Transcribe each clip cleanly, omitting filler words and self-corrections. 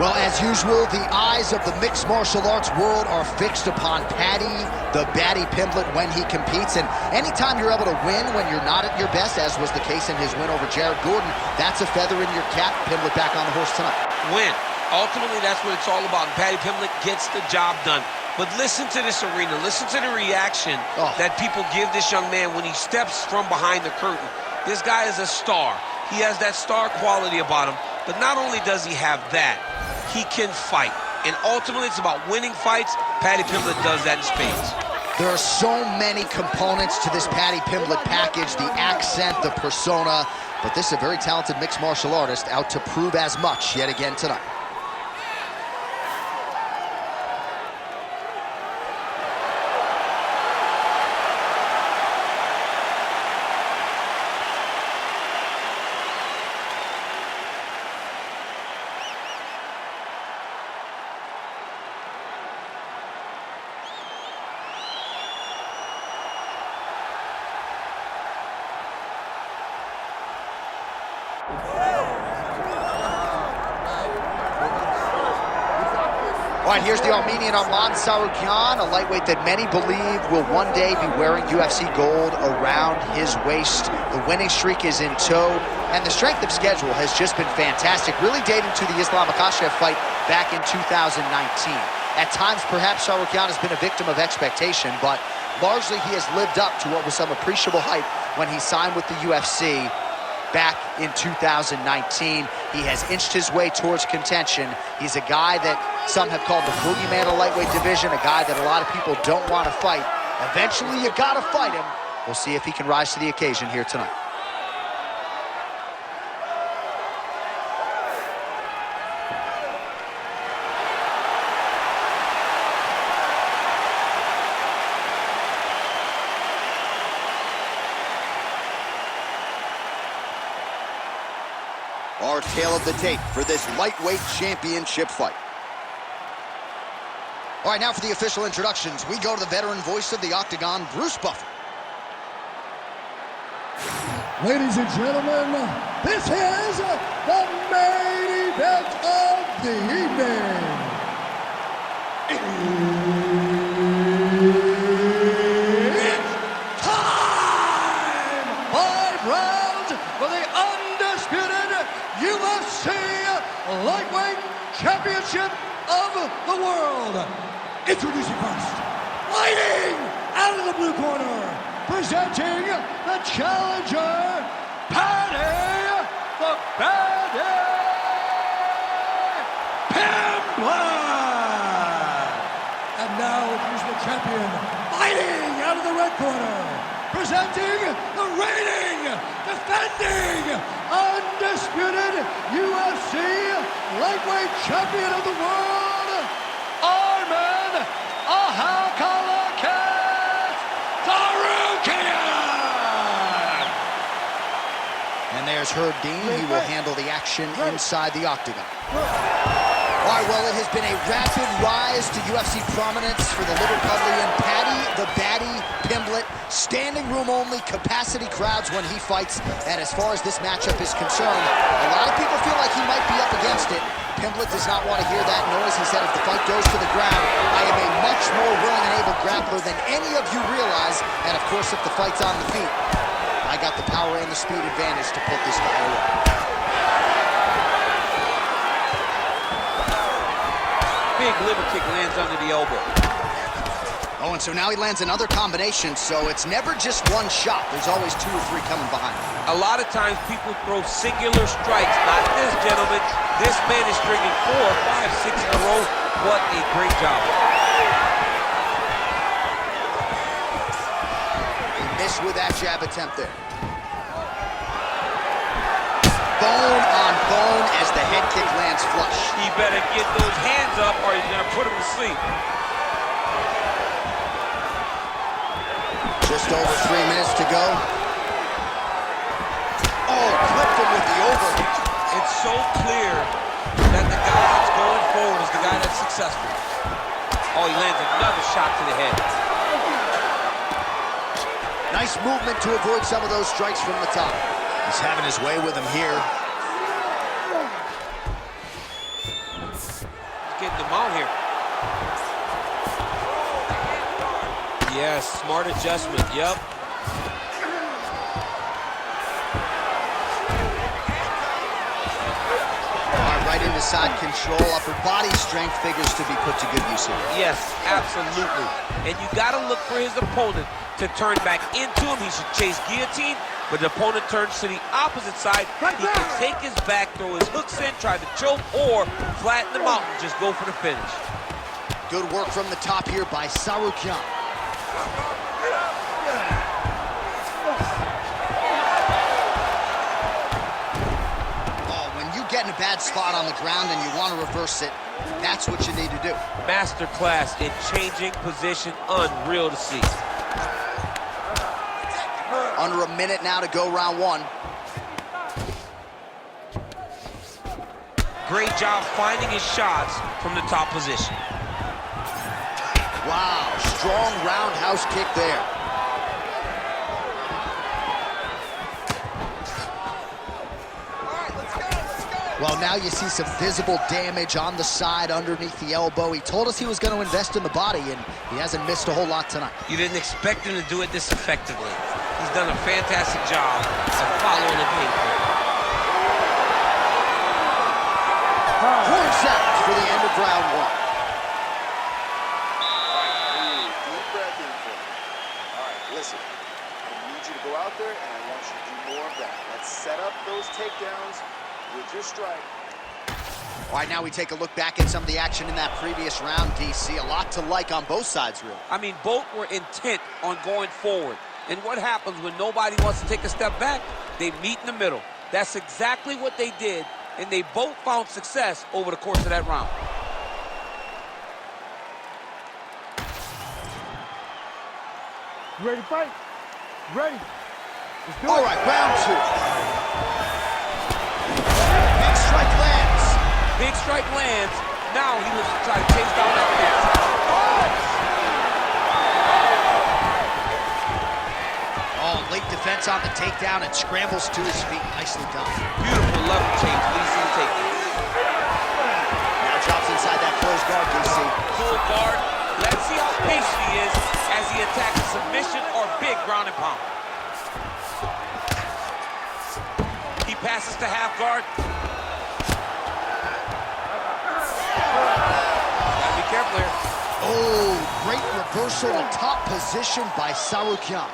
Well, as usual, the eyes of the mixed martial arts world are fixed upon Paddy, the Paddy Pimblett, when he competes. And anytime you're able to win when you're not at your best, as was the case in his win over Jared Gordon, that's a feather in your cap. Pimblett back on the horse tonight. Win. Ultimately, that's what it's all about. And Paddy Pimblett gets the job done. But listen to this arena. Listen to the reaction that people give this young man when he steps from behind the curtain. This guy is a star. He has that star quality about him. But not only does he have that, he can fight. And ultimately, it's about winning fights. Paddy Pimblett does that in spades. There are so many components to this Paddy Pimblett package, the accent, the persona. But this is a very talented mixed martial artist out to prove as much yet again tonight. All right, here's the Armenian Arman Tsarukyan, a lightweight that many believe will one day be wearing UFC gold around his waist. The winning streak is in tow, and the strength of schedule has just been fantastic, really dating to the Islam Makhachev fight back in 2019. At times, perhaps Tsarukyan has been a victim of expectation, but largely he has lived up to what was some appreciable hype when he signed with the UFC back in 2019. He has inched his way towards contention. He's a guy that some have called the boogeyman of lightweight division, a guy that a lot of people don't want to fight. Eventually, you gotta fight him. We'll see if he can rise to the occasion here tonight. Our tale of the tape for this lightweight championship fight. All right, now for the official introductions, we go to the veteran voice of the Octagon, Bruce Buffer. Ladies and gentlemen, this is the main event of the evening. It's time! 5 rounds for the undisputed UFC Lightweight Championship of the World. Introducing first, fighting out of the blue corner, presenting the challenger, Paddy the Paddy Pimblett. And now here's the champion, fighting out of the red corner, presenting the reigning, defending, undisputed UFC Lightweight Champion of the World, Arman Tsarukyan. And there's Herb Dean. He will handle the action inside the octagon. All right, well, it has been a rapid rise to UFC prominence for the Liverpudlian Paddy the Paddy Pimblett. Standing room only, capacity crowds when he fights. And as far as this matchup is concerned, a lot of people feel like he might be up against it. Pimblett does not want to hear that noise. He said if the fight goes to the ground, I am a much more willing and able grappler than any of you realize. And of course, if the fight's on the feet, I got the power and the speed advantage to put this guy away. Big liver kick lands under the elbow. Oh, and so now he lands another combination, so it's never just one shot. There's always 2 or 3 coming behind. A lot of times people throw singular strikes. Not this gentleman. This man is stringing 4, 5, 6 in a row. What a great job. He missed with that jab attempt there. Bone on bone as the head kick lands flush. He better get those hands up or he's going to put him to sleep. Just over 3 minutes to go. Oh, clipped him with the overhand. It's so clear that the guy that's going forward is the guy that's successful. Oh, he lands another shot to the head. Nice movement to avoid some of those strikes from the top. He's having his way with him here. He's getting the mount here. Yes, smart adjustment, yep. Right into side control, upper body strength figures to be put to good use here. Yes, absolutely. And you got to look for his opponent to turn back into him. He should chase guillotine, but the opponent turns to the opposite side. He can take his back, throw his hooks in, try to choke, or flatten him out and just go for the finish. Good work from the top here by Tsarukyan. Get in a bad spot on the ground and you want to reverse it, that's what you need to do. Masterclass in changing position, unreal to see. Under a minute now to go, round one. Great job finding his shots from the top position. Wow, strong roundhouse kick there. Well, now you see some visible damage on the side underneath the elbow. He told us he was going to invest in the body, and he hasn't missed a whole lot tonight. You didn't expect him to do it this effectively. He's done a fantastic job of following the game plan. Corner sounds for the end of round one. Deep breath in for me. All right, listen. I need you to go out there, and I want you to do more of that. Let's set up those takedowns with your strike. All right, now we take a look back at some of the action in that previous round, DC. A lot to like on both sides, really. I mean, both were intent on going forward. And what happens when nobody wants to take a step back? They meet in the middle. That's exactly what they did, and they both found success over the course of that round. You ready to fight? Ready. Let's do it. All right, round two. Big strike lands. Big strike lands. Now he looks to try to chase down that fence. Oh, late defense on the takedown and scrambles to his feet. Nicely done. Beautiful level change, leading to takedown. Now drops inside that closed guard, DC. Full guard. Let's see how patient he is as he attacks a submission or big ground and pound. He passes to half guard. Gotta be careful here. Oh, great reversal to top position by Tsarukyan.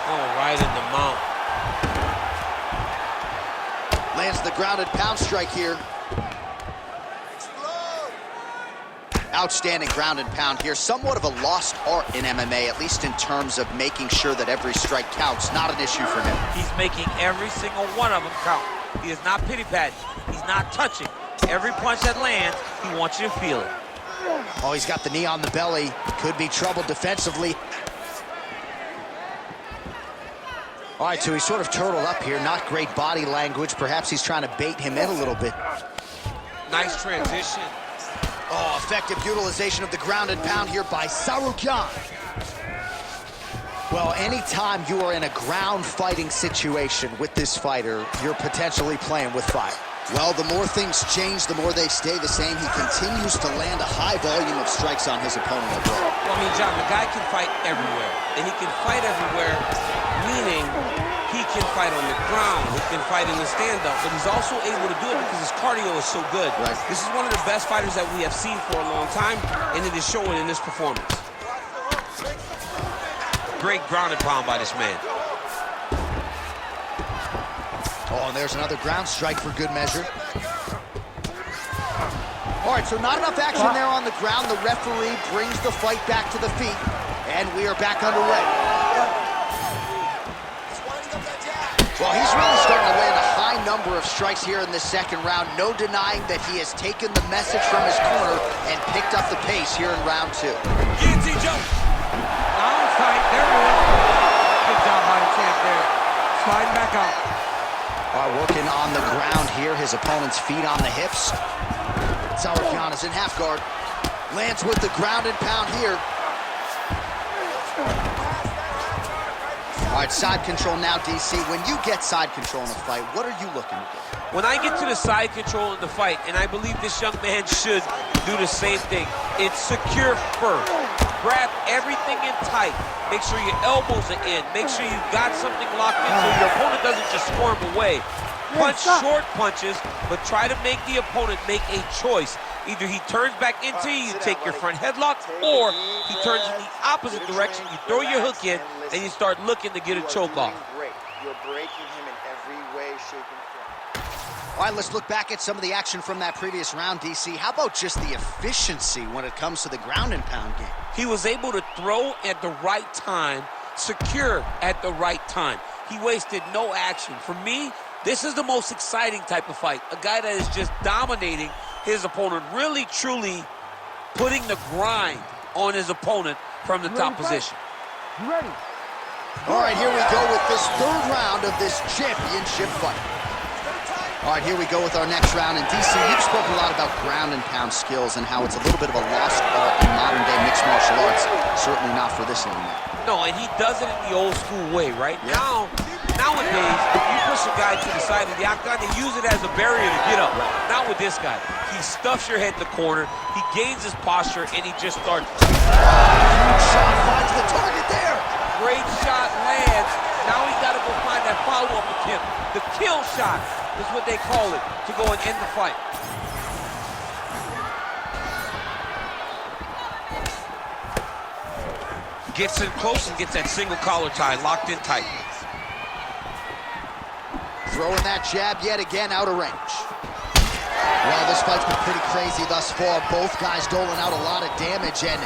Oh, right in the mount. Lands the grounded pound strike here. Outstanding ground and pound here. Somewhat of a lost art in MMA, at least in terms of making sure that every strike counts. Not an issue for him. He's making every single one of them count. He is not pity-patting. He's not touching. Every punch that lands, he wants you to feel it. Oh, he's got the knee on the belly. Could be trouble defensively. All right, so he's sort of turtled up here. Not great body language. Perhaps he's trying to bait him in a little bit. Nice transition. Oh, effective utilization of the ground and pound here by Tsarukyan. Well, anytime you are in a ground fighting situation with this fighter, you're potentially playing with fire. Well, the more things change, the more they stay the same. He continues to land a high volume of strikes on his opponent at will. Well, I mean, John, the guy can fight everywhere. And he can fight everywhere, meaning he can fight on the ground, he can fight in the stand-up, but he's also able to do it because his cardio is so good. Right. This is one of the best fighters that we have seen for a long time, and it is showing in this performance. Great ground and pound by this man. Oh, and there's another ground strike for good measure. All right, so not enough action there on the ground. The referee brings the fight back to the feet, and we are back underway. Well, he's really starting to land a high number of strikes here in this second round. No denying that he has taken the message from his corner and picked up the pace here in round two. Guillotine jump. Now it's tight. There it is. Good job by the champ there. Sliding back out. Working on the ground here. His opponent's feet on the hips. Tsarukyan is in half guard. Lands with the ground and pound here. All right, side control now, DC. When you get side control in a fight, what are you looking to do? When I get to the side control in the fight, and I believe this young man should do the same thing, it's secure first. Grab everything in tight. Make sure your elbows are in. Make sure you got something locked in so your opponent doesn't just squirm away. Punch short punches, but try to make the opponent make a choice. Either he turns back into you, take your front headlock, or he turns in the opposite direction, you throw your hook in, and you start looking to get a choke off. You're breaking him in every way, shape, and form. All right, let's look back at some of the action from that previous round, DC. How about just the efficiency when it comes to the ground and pound game? He was able to throw at the right time, secure at the right time. He wasted no action. For me, this is the most exciting type of fight. A guy that is just dominating his opponent, really, truly putting the grind on his opponent from the top position. You ready? All right, here we go with this third round of this championship fight. All right, here we go with our next round. And DC, you've spoken a lot about ground and pound skills and how it's a little bit of a lost art in modern-day mixed martial arts. Certainly not for this anymore. No, and he does it in the old school way, right? Yeah. Nowadays, you push a guy to the side of the octagon and use it as a barrier to get up. Not with this guy. He stuffs your head in the corner, he gains his posture, and he just starts. Huge shot finds the target there. Great shot lands. Now he's got to go find that follow-up attempt. The kill shot is what they call it, to go and end the fight. Gets in close and gets that single collar tie locked in tight. Throwing that jab yet again out of range. Well, this fight's been pretty crazy thus far. Both guys doling out a lot of damage, and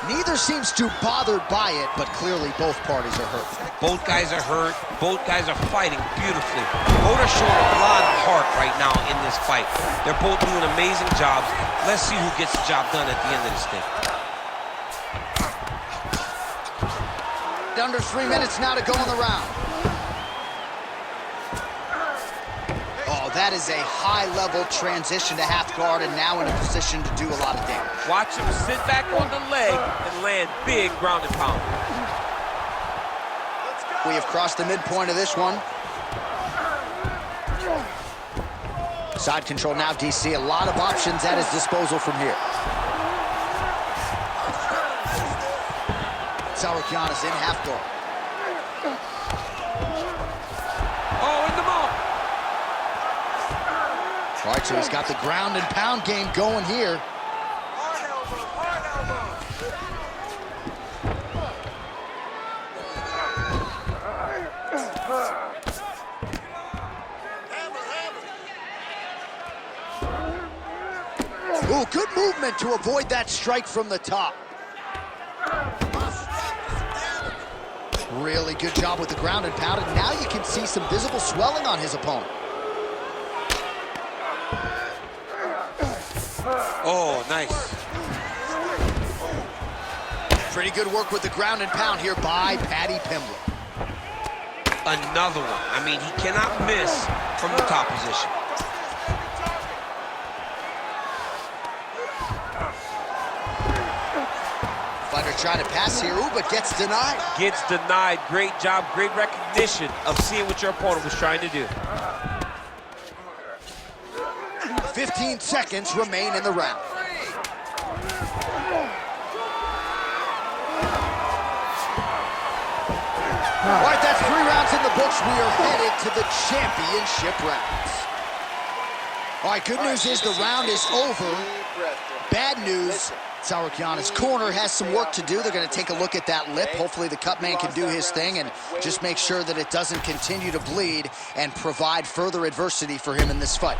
neither seems too bothered by it, but clearly both parties are hurt. Both guys are hurt. Both guys are fighting beautifully. Both are showing a lot of heart right now in this fight. They're both doing amazing jobs. Let's see who gets the job done at the end of this thing. Under 3 minutes now to go in the round. Oh, that is a high-level transition to half guard, and now in a position to do a lot of damage. Watch him sit back on the leg and land big ground and pound. We have crossed the midpoint of this one. Side control now, DC. A lot of options at his disposal from here. Tsarukyan is in half guard. Oh, in the mouth. All right, so he's got the ground and pound game going here. Ooh, good movement to avoid that strike from the top. Really good job with the ground and pound, and now you can see some visible swelling on his opponent. Oh, nice. Pretty good work with the ground and pound here by Paddy Pimblett. Another one. I mean, he cannot miss from the top position. Fighter trying to pass here, ooh, but gets denied. Gets denied. Great job, great recognition of seeing what your opponent was trying to do. 15 seconds remain in the round. All right, that's 3 rounds in the books. We are headed to the championship rounds. All right, good news is the round is over. Bad news, Tsarukyan's corner has some work to do. They're going to take a look at that lip. Hopefully the cut man can do his thing and just make sure that it doesn't continue to bleed and provide further adversity for him in this fight.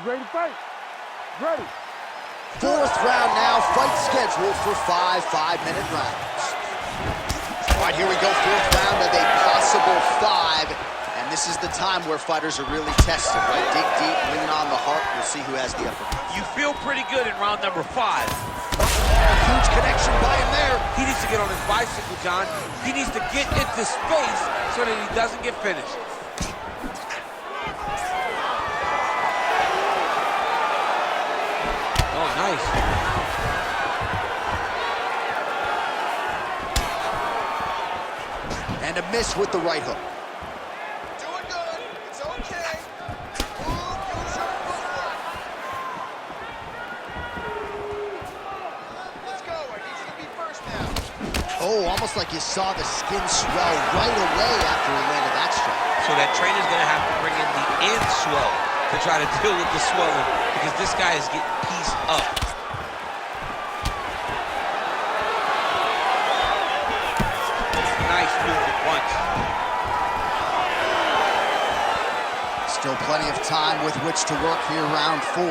Ready to fight? Ready. 4th round now, fight scheduled for 5 5-minute rounds. All right, here we go, 4th round of a possible 5. And this is the time where fighters are really tested, right? Dig deep, lean on the heart. We'll see who has the upper hand. You feel pretty good in round number 5. Huge connection by him there. He needs to get on his bicycle, John. He needs to get into space so that he doesn't get finished. Oh, nice. And a miss with the right hook. Doing good. It's okay. Move, use your footwork. Let's go. I need you to be first now. Oh, almost like you saw the skin swell right away after he landed that strike. So that trainer's going to have to bring in the end swell to try to deal with the swelling because this guy is getting pieced up. Nice move at once. Still plenty of time with which to work here, round 4.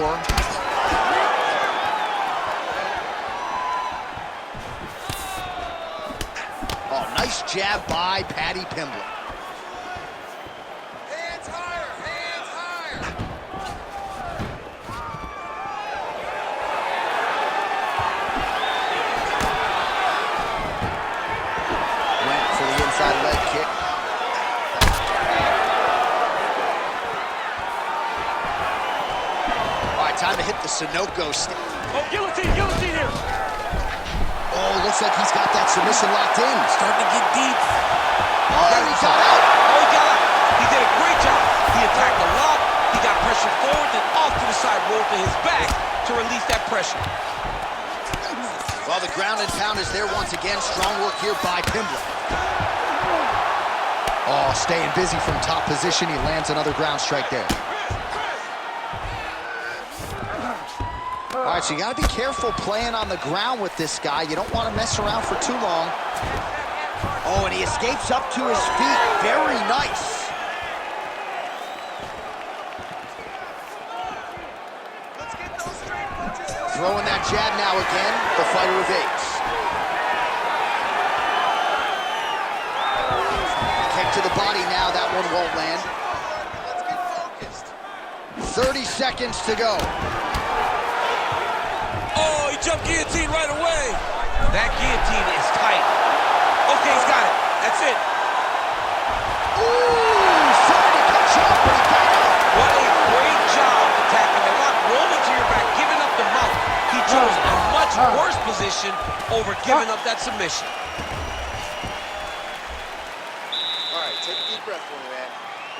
Oh, nice jab by Paddy Pimblett. Hands higher. Hands higher. Went for the inside leg kick. All right, time to hit the Sunoco stick. Oh, guillotine here. Oh, looks like he's got that submission locked in. Starting to get deep. Oh, he got out. Oh, he got out. He did a great job. He attacked a lot. He got pressure forward, then off to the side, rolled to his back to release that pressure. Well, the ground and pound is there once again. Strong work here by Pimblett. Oh, staying busy from top position. He lands another ground strike there. All right, so you got to be careful playing on the ground with this guy. You don't want to mess around for too long. Oh, and he escapes up to his feet. Very nice. Let's get those straight punches. Throwing that jab now again. The fighter evades. Kick to the body now. That one won't land. Let's get focused. 30 seconds to go. Oh, he jumped guillotine right away. That guillotine is tight. Okay, he's got it. That's it. Ooh, sorry to cut you off, but he got out. What a great job attacking the lock, rolling to your back, giving up the mount. He chose a much worse position over giving up that submission. All right, take a deep breath for me, man.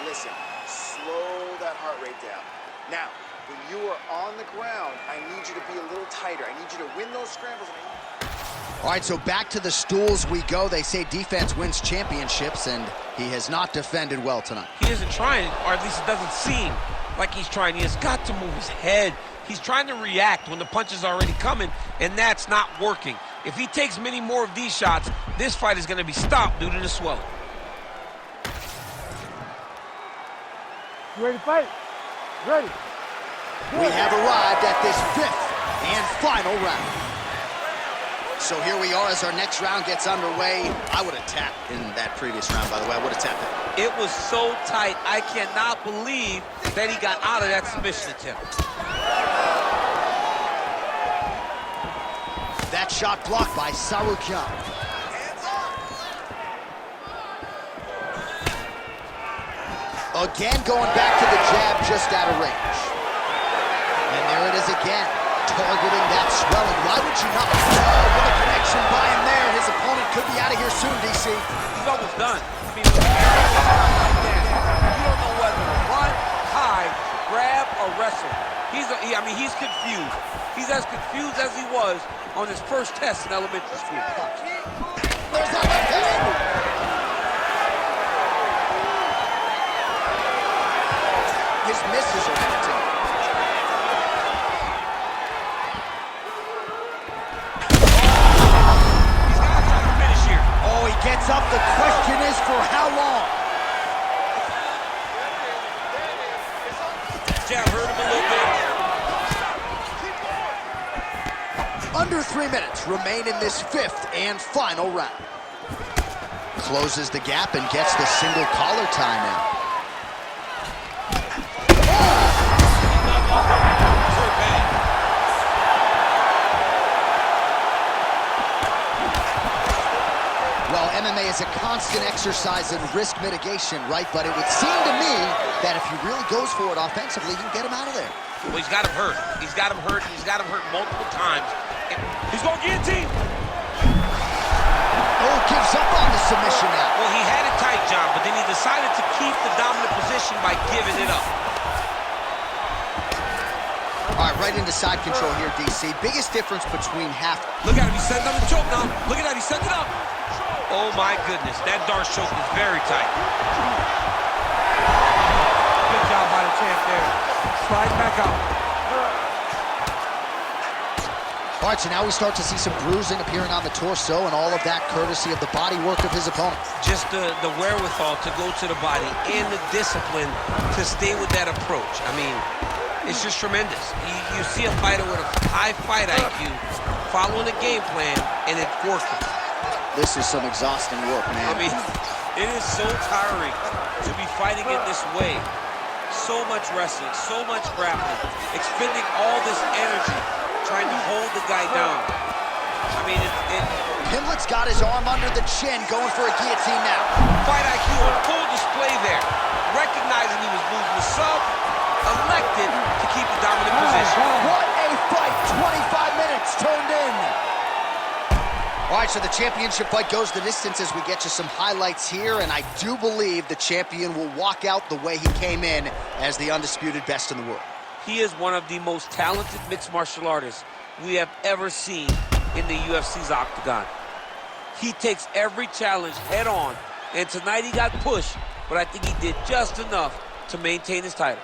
Listen, slow that heart rate down. Now, when you are on the ground, I need you to be a little tighter. I need you to win those scrambles. All right, so back to the stools we go. They say defense wins championships, and he has not defended well tonight. He isn't trying, or at least it doesn't seem like he's trying. He has got to move his head. He's trying to react when the punch is already coming, and that's not working. If he takes many more of these shots, this fight is going to be stopped due to the swelling. You ready to fight? Ready. We have arrived at this 5th and final round. So here we are as our next round gets underway. I would have tapped in that previous round, by the way. I would have tapped it. It was so tight. I cannot believe that he got out of that submission attempt. That shot blocked by Tsarukyan. Again, going back to the jab just out of range. And there it is again, targeting that swelling. Why would you not? Oh, what a connection by him there. His opponent could be out of here soon, DC. He's almost done. I mean, with a like that, you don't know whether to run, hide, grab, or wrestle. He's confused. He's as confused as he was on his first test in elementary school. There's that left hand. His misses are entertaining. He's got to try to finish here. Oh, he gets up. The question is for how long? Jab hurt him a little bit. Under 3 minutes remain in this 5th and final round. Closes the gap and gets the single collar tie now. That's an exercise in risk mitigation, right? But it would seem to me that if he really goes for it offensively, you can get him out of there. Well, he's got him hurt. He's got him hurt. He's got him hurt multiple times. He's going to guillotine. Oh, gives up on the submission now. Well, he had it tight, John, but then he decided to keep the dominant position by giving it up. All right, right into side control here, DC. Biggest difference between half... Look at him. He's setting up the choke now. Look at that. He's setting it up. Oh, my goodness. That Darce choke is very tight. Good job by the champ there. Slide back out. All right, so now we start to see some bruising appearing on the torso, and all of that courtesy of the body work of his opponent. Just the wherewithal to go to the body and the discipline to stay with that approach. I mean, it's just tremendous. You see a fighter with a high fight IQ following a game plan, and it's working. This is some exhausting work, man. I mean, it is so tiring to be fighting in this way. So much wrestling, so much grappling, expending all this energy trying to hold the guy down. I mean, Pimblett's got his arm under the chin, going for a guillotine now. Fight IQ on full display there. Recognizing he was losing the sub, elected to keep the dominant position. What a fight! 25 minutes turned in. All right, so the championship fight goes the distance as we get you some highlights here, and I do believe the champion will walk out the way he came in as the undisputed best in the world. He is one of the most talented mixed martial artists we have ever seen in the UFC's octagon. He takes every challenge head on, and tonight he got pushed, but I think he did just enough to maintain his title.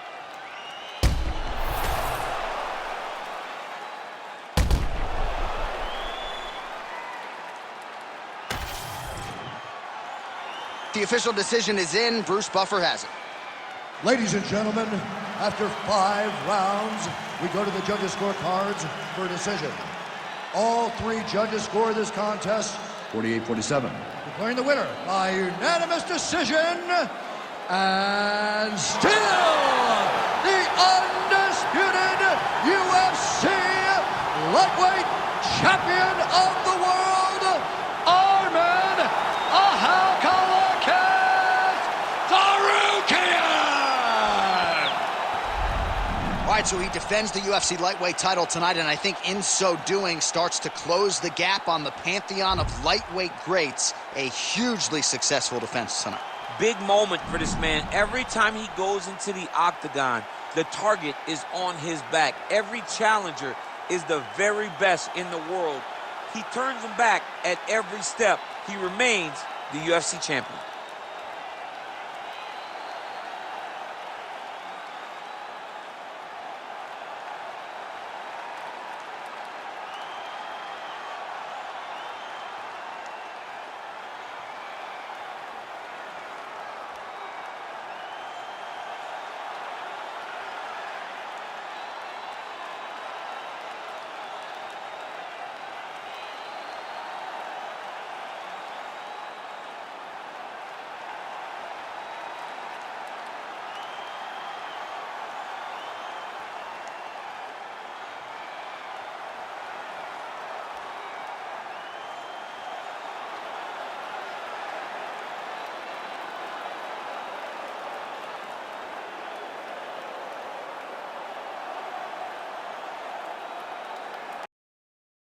The official decision is in. Bruce Buffer has it. Ladies and gentlemen, after 5 rounds, we go to the judges' scorecards for a decision. All 3 judges score this contest 48-47. Declaring the winner by unanimous decision, and still the undisputed UFC lightweight champion of the world, Arman Tsarukyan! All right, so he defends the UFC lightweight title tonight, and I think in so doing starts to close the gap on the pantheon of lightweight greats. A hugely successful defense tonight. Big moment for this man. Every time he goes into the octagon, the target is on his back. Every challenger is the very best in the world. He turns them back at every step. He remains the UFC champion.